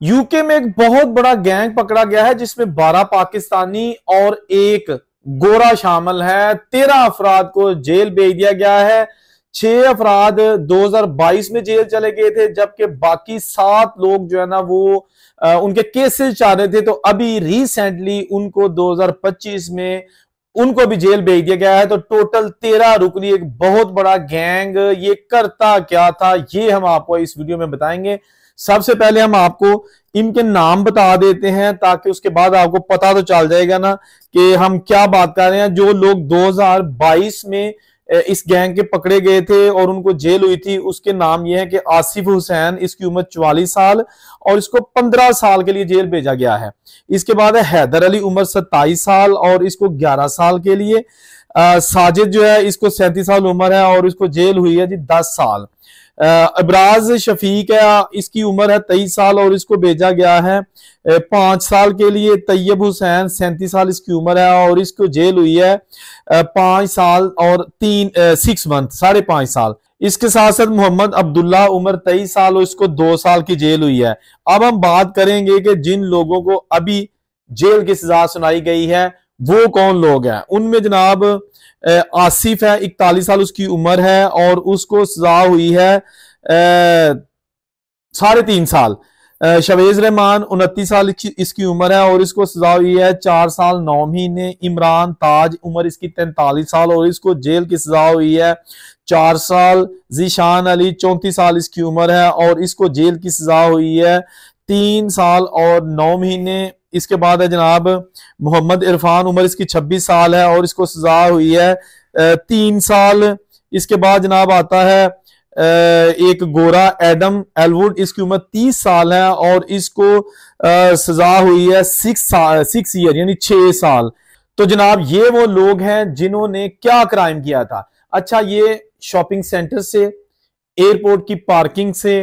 UK में एक बहुत बड़ा गैंग पकड़ा गया है जिसमें 12 पाकिस्तानी और एक गोरा शामिल है। 13 अफराद को जेल भेज दिया गया है। 6 अफराद 2022 में जेल चले गए थे, जबकि बाकी 7 लोग जो है ना वो उनके केसेस चाह रहे थे, तो अभी रिसेंटली उनको 2025 में उनको भी जेल भेज दिया गया है। तो टोटल 13 रुकनी एक बहुत बड़ा गैंग। ये करता क्या था ये हम आपको इस वीडियो में बताएंगे। सबसे पहले हम आपको इनके नाम बता देते हैं ताकि उसके बाद आपको पता तो चल जाएगा ना कि हम क्या बात कर रहे हैं। जो लोग 2022 में इस गैंग के पकड़े गए थे और उनको जेल हुई थी, उसके नाम ये है कि आसिफ हुसैन, इसकी उम्र 44 साल और इसको 15 साल के लिए जेल भेजा गया है। इसके बाद है हैदर अली, उम्र 27 साल और इसको 11 साल के लिए। साजिद जो है इसको 37 साल उम्र है और इसको जेल हुई है जी 10 साल। अबराज शफीक है, इसकी उम्र है 23 साल और इसको भेजा गया है 5 साल के लिए। तैयब हुसैन 37 साल इसकी उम्र है और इसको जेल हुई है 5 साल और 6 मंथ, 5.5 साल। इसके साथ साथ मोहम्मद अब्दुल्ला, उम्र 23 साल और इसको 2 साल की जेल हुई है। अब हम बात करेंगे कि जिन लोगों को अभी जेल की सजा सुनाई गई है वो कौन लोग हैं। उनमें जनाब आसिफ है, 41 साल उसकी उम्र है और उसको सजा हुई है 3.5 साल। शवेज रहमान 29 साल इसकी उम्र है और इसको सजा हुई है 4 साल 9 महीने। इमरान ताज, उम्र इसकी 43 साल और इसको जेल की सजा हुई है 4 साल। जीशान अली 34 साल इसकी उम्र है और इसको जेल की सजा हुई है 3 साल और 9 महीने। इसके बाद है जनाब मोहम्मद इरफान, उम्र इसकी 26 साल है और इसको सजा हुई है 3 साल। इसके बाद जनाब आता है एक गोरा एडम एलवुड, इसकी उम्र 30 साल है और इसको सजा हुई है 6 ईयर यानी 6 साल। तो जनाब ये वो लोग हैं जिन्होंने क्या क्राइम किया था। अच्छा, ये शॉपिंग सेंटर से, एयरपोर्ट की पार्किंग से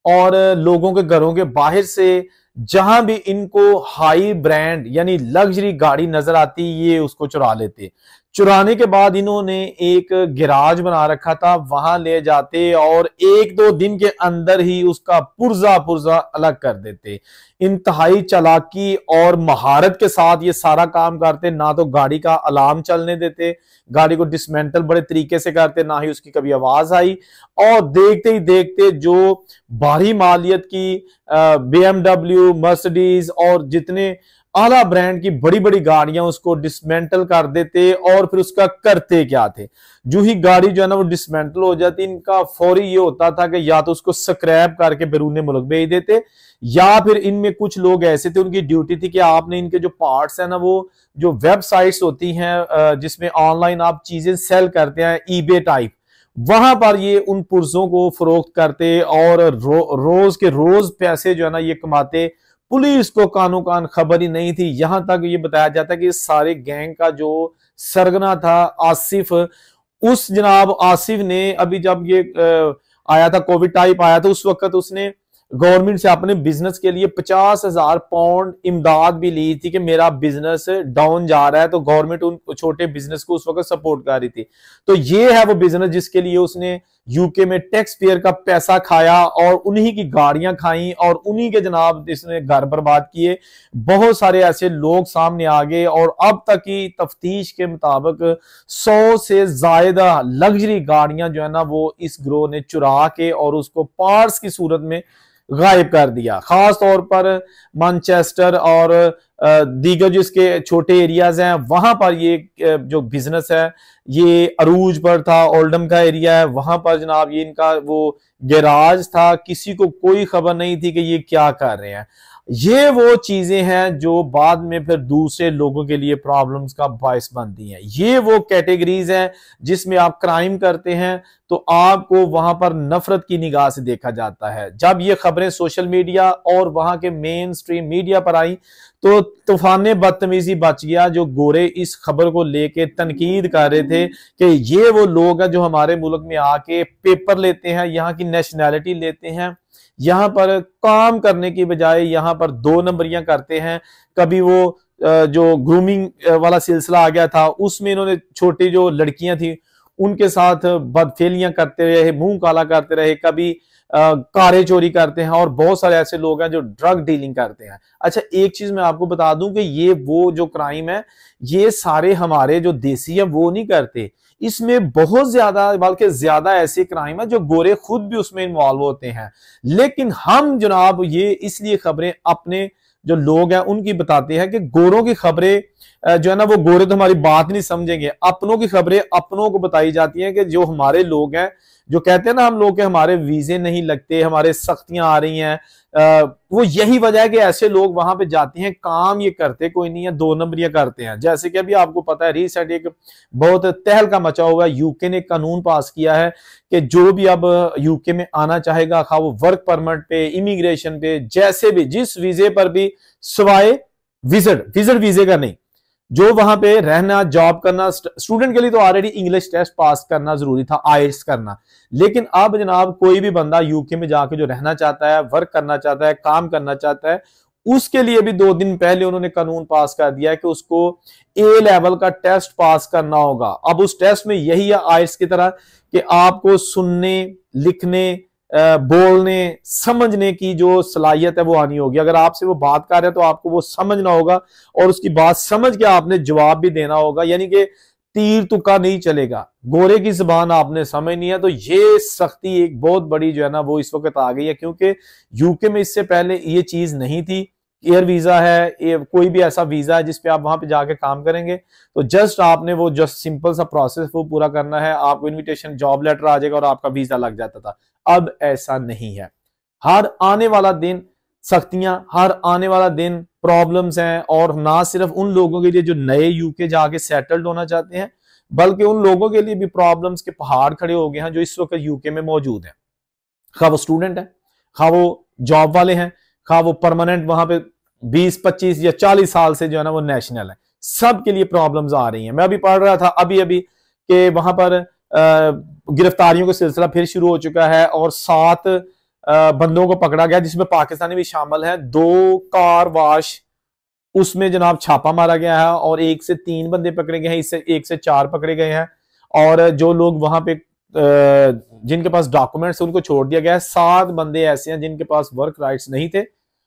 और लोगों के घरों के बाहर से जहां भी इनको हाई ब्रांड यानी लग्जरी गाड़ी नजर आती, ये उसको चुरा लेते। चुराने के बाद इन्होंने एक गैराज बना रखा था, वहां ले जाते और 1-2 दिन के अंदर ही उसका पुर्जा पुर्जा अलग कर देते। इंतहाई चालाकी और महारत के साथ ये सारा काम करते। ना तो गाड़ी का अलार्म चलने देते, गाड़ी को डिसमेंटल बड़े तरीके से करते, ना ही उसकी कभी आवाज आई। और देखते ही देखते जो भारी मालियत की BMW, मर्सिडीज और जितने आला ब्रांड की बड़ी बड़ी गाड़ियां उसको डिसमेंटल कर देते। और फिर उसका करते क्या थे, जो ही गाड़ी जो है ना वो डिसमेंटल हो जाती, इनका फौरी ये होता था कि या तो उसको स्क्रैप करके बैरून मुल्क भेज देते, या फिर इनमें कुछ लोग ऐसे थे उनकी ड्यूटी थी कि आपने इनके जो पार्ट्स है ना, वो जो वेबसाइट्स होती हैं जिसमें ऑनलाइन आप चीजें सेल करते हैं, ईबे टाइप, वहां पर ये उन पुर्जों को फरोख्त करते और रोज के रोज पैसे जो है ना ये कमाते। पुलिस को कानो कान खबर ही नहीं थी। यहां तक ये बताया जाता है कि सारे गैंग का जो सरगना था आसिफ, उस जनाब आसिफ ने अभी जब ये आया था, कोविड टाइप आया था, उस वक्त उसने गवर्नमेंट से अपने बिजनेस के लिए 50,000 पाउंड इमदाद भी ली थी कि मेरा बिजनेस डाउन जा रहा है। तो गवर्नमेंट उन छोटे बिजनेस को उस वक्त सपोर्ट कर रही थी। तो ये है वो बिजनेस जिसके लिए उसने यूके में टैक्स पेयर का पैसा खाया और उन्हीं की गाड़ियां खाई और उन्हीं के जनाब इसने घर बर्बाद किए। बहुत सारे ऐसे लोग सामने आ गए और अब तक की तफ्तीश के मुताबिक 100 से ज्यादा लग्जरी गाड़ियां जो है ना वो इस ग्रोह ने चुरा के और उसको पार्ट्स की सूरत में गायब कर दिया। खास तौर पर मैनचेस्टर और दीगर जिसके छोटे एरियाज हैं वहां पर ये जो बिजनेस है ये अरूज पर था, ओल्डम का एरिया है, वहां पर जनाब ये इनका वो गैराज था। किसी को कोई खबर नहीं थी कि ये क्या कर रहे हैं। ये वो चीजें हैं जो बाद में फिर दूसरे लोगों के लिए प्रॉब्लम्स का बायस बनती हैं। ये वो कैटेगरीज हैं जिसमें आप क्राइम करते हैं तो आपको वहां पर नफरत की निगाह से देखा जाता है। जब ये खबरें सोशल मीडिया और वहां के मेन स्ट्रीम मीडिया पर आई तो तूफान बदतमीजी बच गया। जो गोरे इस खबर को लेके तनकीद कर रहे थे कि ये वो लोग हैं जो हमारे मुल्क में आके पेपर लेते हैं, यहाँ की नेशनैलिटी लेते हैं, यहाँ पर काम करने की बजाय यहाँ पर 2 नंबरियां करते हैं। कभी वो जो ग्रूमिंग वाला सिलसिला आ गया था उसमें इन्होंने छोटी जो लड़कियां थी उनके साथ बदफेलियां करते रहे, मुंह काला करते रहे। कभी कारें चोरी करते हैं, और बहुत सारे ऐसे लोग हैं जो ड्रग डीलिंग करते हैं। अच्छा, एक चीज मैं आपको बता दूं कि ये वो जो क्राइम है, ये सारे हमारे जो देसी है वो नहीं करते। इसमें बहुत ज्यादा, बल्कि ज्यादा ऐसे क्राइम है जो गोरे खुद भी उसमें इन्वॉल्व होते हैं। लेकिन हम जनाब ये इसलिए खबरें अपने जो लोग हैं उनकी बताते हैं कि गोरों की खबरें जो है ना, वो गोरे तो हमारी बात नहीं समझेंगे। अपनों की खबरें अपनों को बताई जाती हैं कि जो हमारे लोग हैं, जो कहते हैं ना हम लोग के हमारे वीजे नहीं लगते, हमारे सख्तियां आ रही हैं, वो यही वजह है कि ऐसे लोग वहां पे जाते हैं, काम ये करते कोई नहीं है, दो नंबरियां करते हैं। जैसे कि अभी आपको पता है रिसेंट एक बहुत तहलका मचा हुआ है, यूके ने कानून पास किया है कि जो भी अब यूके में आना चाहेगा, खा वो वर्क परमिट पे, इमिग्रेशन पे, जैसे भी जिस वीजे पर भी, सिवाय विजिट वीजे का नहीं, जो वहां पे रहना, जॉब करना, स्टूडेंट के लिए तो ऑलरेडी इंग्लिश टेस्ट पास करना जरूरी था, आईएलटीएस करना। लेकिन अब जनाब कोई भी बंदा यूके में जाके जो रहना चाहता है, वर्क करना चाहता है, काम करना चाहता है, उसके लिए भी 2 दिन पहले उन्होंने कानून पास कर दिया है कि उसको ए लेवल का टेस्ट पास करना होगा। अब उस टेस्ट में यही है आईएलटीएस की तरह कि आपको सुनने, लिखने, बोलने, समझने की जो सलाहियत है वो आनी होगी। अगर आपसे वो बात कर रहे हैं तो आपको वो समझना होगा, और उसकी बात समझ के आपने जवाब भी देना होगा, यानी कि तीर तुक्का नहीं चलेगा। गोरे की जुबान आपने समझनी है। तो ये सख्ती एक बहुत बड़ी जो है ना वो इस वक्त आ गई है, क्योंकि यूके में इससे पहले ये चीज नहीं थी। एयर वीजा है, कोई भी ऐसा वीजा है जिसपे आप वहां पे जाके काम करेंगे तो जस्ट आपने वो जस्ट सिंपल सा प्रोसेस वो पूरा करना है, आपको इनविटेशन, जॉब लेटर आ जाएगा और आपका वीजा लग जाता था। अब ऐसा नहीं है। हर आने वाला दिन सख्तियां, हर आने वाला दिन प्रॉब्लम्स हैं, और ना सिर्फ उन लोगों के लिए जो नए यूके जाके सेटल्ड होना चाहते हैं, बल्कि उन लोगों के लिए भी प्रॉब्लम्स के पहाड़ खड़े हो गए हैं जो इस वक्त यूके में मौजूद है। खा वो स्टूडेंट है, खा वो जॉब वाले हैं, खा वो परमानेंट वहां पे 20, 25 या 40 साल से जो है ना वो नेशनल है, सबके लिए प्रॉब्लम्स आ रही हैं। मैं अभी पढ़ रहा था अभी कि वहां पर गिरफ्तारियों का सिलसिला फिर शुरू हो चुका है, और 7 बंदों को पकड़ा गया जिसमें पाकिस्तानी भी शामिल है। 2 कार वाश, उसमें जनाब छापा मारा गया है, और 1 से 3 बंदे पकड़े गए हैं, इससे 1 से 4 पकड़े गए हैं। और जो लोग वहां पे जिनके पास डॉक्यूमेंट्स उनको छोड़ दिया गया है। 7 बंदे ऐसे हैं जिनके पास वर्क राइट्स नहीं थे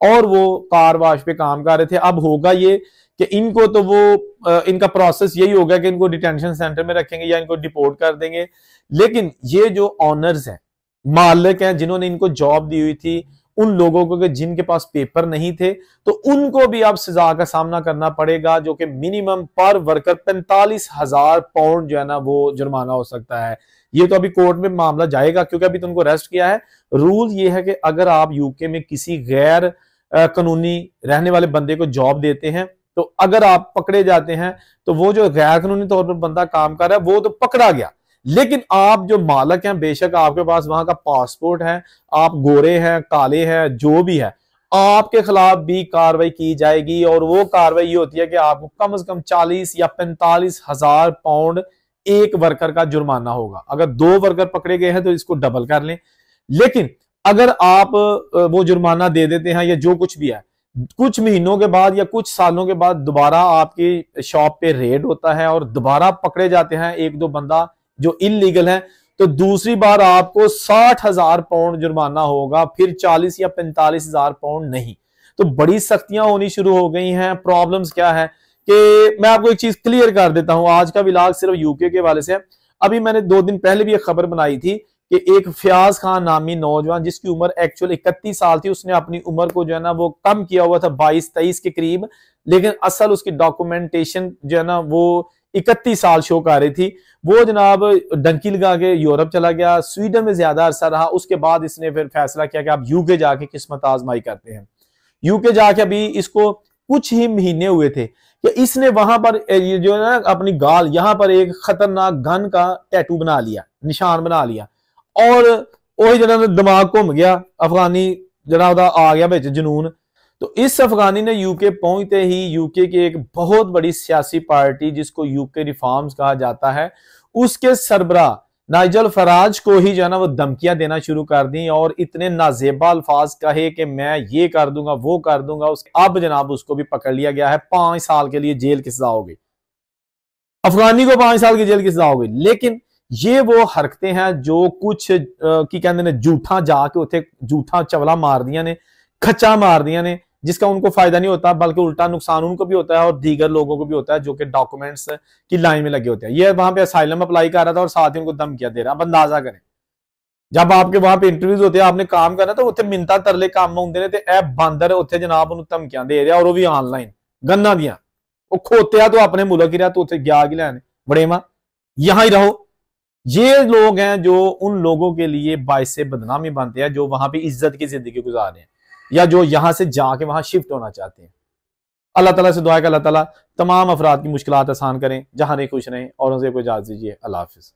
और वो कार वाश पे काम कर रहे थे। अब होगा ये कि इनको तो वो इनका प्रोसेस यही होगा कि इनको डिटेंशन सेंटर में रखेंगे या इनको डिपोर्ट कर देंगे। लेकिन ये जो ऑनर्स हैं, मालिक हैं, जिन्होंने इनको जॉब दी हुई थी, उन लोगों को कि जिनके पास पेपर नहीं थे, तो उनको भी अब सजा का सामना करना पड़ेगा, जो कि मिनिमम पर वर्कर 45,000 पाउंड जो है ना वो जुर्माना हो सकता है। ये तो अभी कोर्ट में मामला जाएगा, क्योंकि अभी तो उनको अरेस्ट किया है। रूल ये है कि अगर आप यूके में किसी गैर कानूनी रहने वाले बंदे को जॉब देते हैं, तो अगर आप पकड़े जाते हैं तो वो जो गैर कानूनी तौर पर बंदा काम कर रहा है वो तो पकड़ा गया, लेकिन आप जो मालक हैं, बेशक आपके पास वहां का पासपोर्ट है, आप गोरे हैं, काले हैं, जो भी है, आपके खिलाफ भी कार्रवाई की जाएगी। और वो कार्रवाई ये होती है कि आपको कम से कम 40 या 45,000 पाउंड एक वर्कर का जुर्माना होगा। अगर 2 वर्कर पकड़े गए हैं तो इसको डबल कर लें। लेकिन अगर आप वो जुर्माना दे देते हैं या जो कुछ भी है, कुछ महीनों के बाद या कुछ सालों के बाद दोबारा आपकी शॉप पे रेड होता है और दोबारा पकड़े जाते हैं 1-2 बंदा जो इलीगल है, तो दूसरी बार आपको 60,000 पाउंड जुर्माना होगा, फिर 40 या 45,000 पाउंड नहीं। तो बड़ी सख्तियां होनी शुरू हो गई हैं। प्रॉब्लम्स क्या है कि मैं आपको एक चीज क्लियर कर देता हूं, आज का विलाग सिर्फ यूके के हवाले से है। अभी मैंने 2 दिन पहले भी एक खबर बनाई थी कि एक फयाज खान नामी नौजवान, जिसकी उम्र एक्चुअल 31 साल थी, उसने अपनी उम्र को जो है ना वो कम किया हुआ था 22-23 के करीब, लेकिन असल उसकी डॉक्यूमेंटेशन जो है ना वो 31 साल शो कर रही थी। वो जनाब डंकी लगा के यूरोप चला गया, स्वीडन में ज्यादा अरसा रहा। उसके बाद इसने फिर फैसला किया कि आप यूके जाके किस्मत आजमाई करते हैं। यूके जाके अभी इसको कुछ ही महीने हुए थे कि इसने वहां पर जो है ना अपनी गाल यहां पर एक खतरनाक गन का टैटू बना लिया, निशान बना लिया, और वही जना दिमाग घूम गया, अफगानी जना आ गया बिच जुनून। तो इस अफगानी ने यूके पहुंचते ही यूके की एक बहुत बड़ी सियासी पार्टी जिसको यूके रिफॉर्म्स कहा जाता है, उसके सरबराह नाइजल फराज को ही जो है ना वो धमकियां देना शुरू कर दी और इतने नाजेबा अल्फाज कहे कि मैं ये कर दूंगा, वो कर दूंगा। अब जनाब उसको भी पकड़ लिया गया है, 5 साल के लिए जेल की सजा हो गई। अफगानी को 5 साल की जेल की सजा हो गई। लेकिन ये वो हरकतें हैं जो कुछ की कहते ने झूठा जाके उथे झूठा चवला मार दिया ने, खच्चा मार दिया ने, जिसका उनको फायदा नहीं होता बल्कि उल्टा नुकसान उनको भी होता है और दीगर लोगों को भी होता है जो कि डॉक्यूमेंट्स की लाइन में लगे होते हैं। ये वहां पे असाइलम अप्लाई कर रहा था और साथ ही उनको धमकियां दे रहा। अब अंदाजा करें जब आपके वहां पे इंटरव्यूज होते हैं, आपने काम करना तो उत्थे मिन्नतां तरले काम होंगे ने, ते ए बांदर उत्थे जनाब उन्हें धमकियां दे रहा और वो भी ऑनलाइन गन्ना दियां। वो खोतिया तो अपने मुल्क ही रहा, तो उत्थे गया कि लैने बड़ेमा यहां ही रहो। ये लोग हैं जो उन लोगों के लिए बाइस से बदनामी बनते हैं जो वहां पे इज्जत की जिंदगी गुजार रहे हैं या जो यहां से जाके वहां शिफ्ट होना चाहते हैं। अल्लाह ताला से दुआ है कि अल्लाह ताला तमाम अफराद की मुश्किलात आसान करें, जहां रहे खुश रहें और उनसे कोई इजाजत दीजिए। अल्लाह हाफिज।